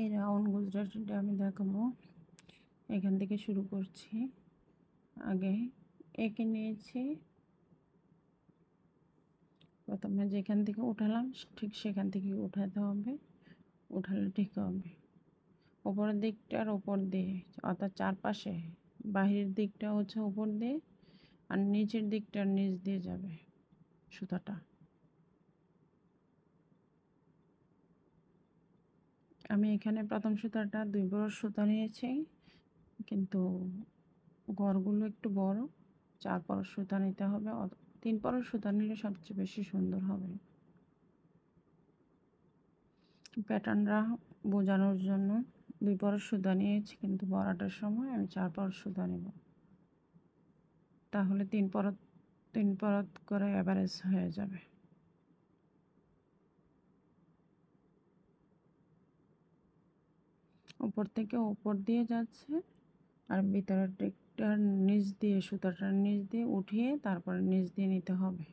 এই রাউন্ড গুজরাটিটা আমি দেখাবো। এখান থেকে শুরু করছি। আগে এঁকে নিয়েছি, প্রথমে যেখান থেকে উঠালাম ঠিক সেখান থেকে উঠাতে হবে, উঠালে ঠিক হবে। উপরের দিকটার ওপর দিয়ে, অর্থাৎ চারপাশে, বাহিরের দিকটা হচ্ছে উপর দিয়ে আর নিচের দিকটার নিচ দিয়ে যাবে সুতাটা। আমি এখানে প্রথম সুতাটা 2 বড় সুতা নিয়েছি, কিন্তু ঘরগুলো একটু বড়, 4 পর সুতা নিতে হবে। 3 পর সুতা নিলে সবচেয়ে বেশি সুন্দর হবে। প্যাটার্নরা বোঝানোর জন্য 2 পর সুতা নিয়েছি, কিন্তু বড়াটার সময় আমি 4 পর সুতা নেব, তাহলে 3 পরত করে এভারেজ হয়ে যাবে। উপর থেকে উপর দিয়ে যাচ্ছে, আর ভিতরের দিকটার নিচ দিয়ে, সুতাটার নিচ দিয়ে উঠিয়ে তারপরে নিচ দিয়ে নিতে হবে।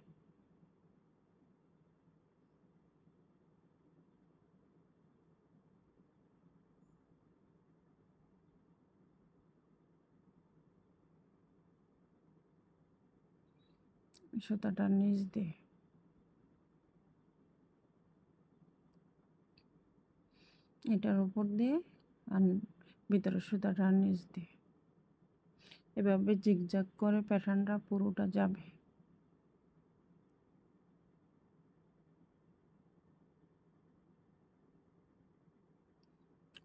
সুতাটার নিচ দিয়ে এটার উপর দিয়ে আর ভিতরের সুতাটার নিচ দিয়ে এভাবে জিগজাগ করে প্যাটার্নটা পুরোটা যাবে।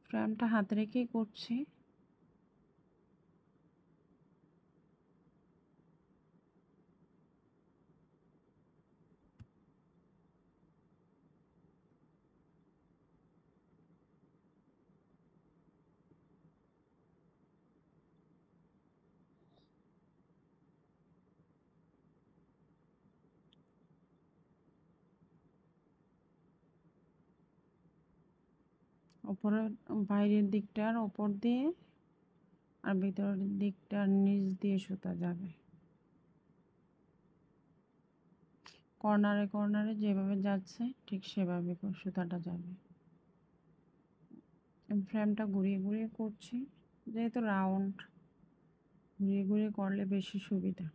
ফ্রেমটা হাতে রেখেই করছি। উপরের বাইরের দিকটার ওপর দিয়ে আর ভিতরের দিকটার নিচ দিয়ে সুতা যাবে। কর্নারে কর্নারে যেভাবে যাচ্ছে ঠিক সেভাবে সুতাটা যাবে। ফ্রেমটা ঘুরিয়ে ঘুরিয়ে করছি, যেহেতু রাউন্ড, ঘুরিয়ে ঘুরিয়ে করলে বেশি সুবিধা।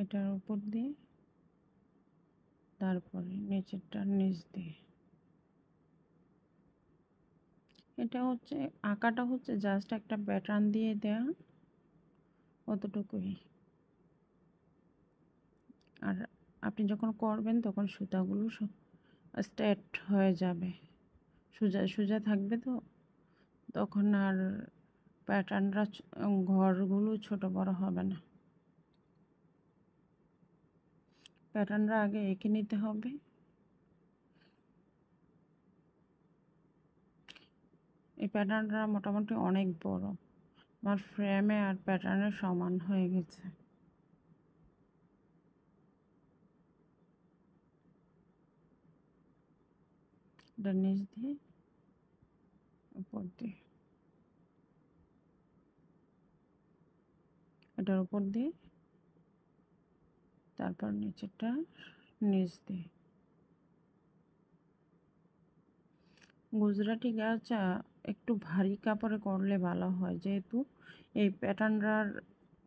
এটার উপর দিয়ে তারপরে নিচেরটার নিচ দিয়ে। এটা হচ্ছে আঁকাটা হচ্ছে জাস্ট একটা প্যাটার্ন দিয়ে দেয়া, অতটুকুই। আর আপনি যখন করবেন তখন সুতাগুলো স্ট্রেট হয়ে যাবে, সোজা সোজা থাকবে, তো তখন আর প্যাটার্নরা ঘরগুলো ছোট বড় হবে না। প্যাটার্নরা আগে এঁকে নিতে হবে। এই প্যাটার্নটা মোটামুটি অনেক বড়, আমার ফ্রেমে আর প্যাটার্নের সমান হয়ে গেছে। এটা নিচ দিয়ে উপর দিয়ে, এটার উপর দিয়ে তারপর নিচেরটা নিচ দিয়ে। গুজরাটি গাছ একটু ভারী কাপড়ে করলে ভালো হয়, যেহেতু এই প্যাটার্নটার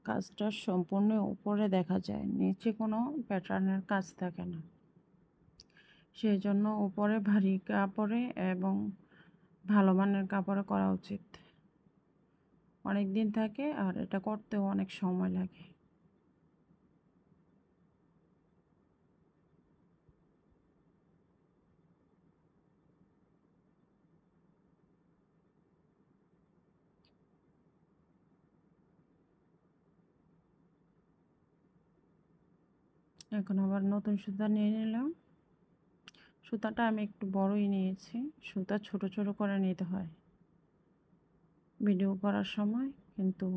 কাজটা সম্পূর্ণ উপরে দেখা যায়, নিচে কোনো প্যাটার্নের কাজ থাকে না। সেই জন্য উপরে ভারী কাপড়ে এবং ভালো মানের কাপড়ে করা উচিত, অনেক দিন থাকে আর এটা করতেও অনেক সময় লাগে। এখন আবার নতুন সুতা নিয়ে নিলাম, সুতাটা আমি একটু বড়ই নিয়েছি, সুতা ছোট ছোট করে নিতে হয় ভিডিও করার সময়, কিন্তু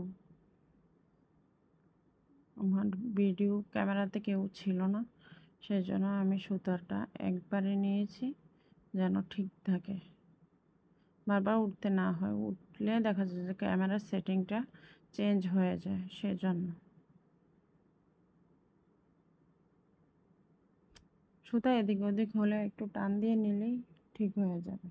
আমার ভিডিও ক্যামেরাতে কেউ ছিল না, সেই জন্য আমি সুতাটা একবারে নিয়েছি যেন ঠিক থাকে, বারবার উঠতে না হয়, উঠলে দেখা যায় যে ক্যামেরার সেটিংটা চেঞ্জ হয়ে যায়, সেজন্য সুতা এদিক ওদিক হলে একটু টান দিয়ে নিলেই ঠিক হয়ে যাবে।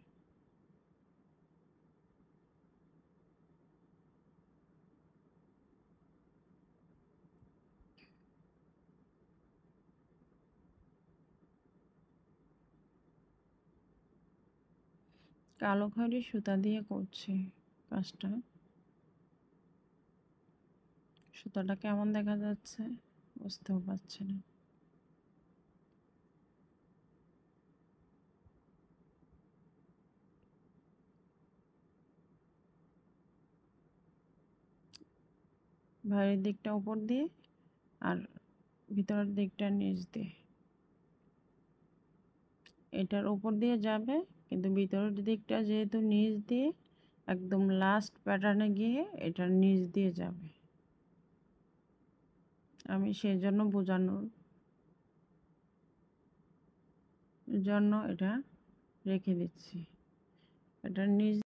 কালো খয়েরি সুতা দিয়ে করছি কাজটা। সুতাটা কেমন দেখা যাচ্ছে বুঝতেও পারছি না। বাইরের দিকটা উপর দিয়ে আর ভিতরের দিকটা নিচ দিয়ে, এটার উপর দিয়ে যাবে, কিন্তু ভিতরের দিকটা যেহেতু নিচ দিয়ে একদম লাস্ট প্যাটার্নে গিয়ে এটার নিচ দিয়ে যাবে, আমি সেই জন্য বোঝানোর জন্য এটা রেখে দিচ্ছি। এটার নিচ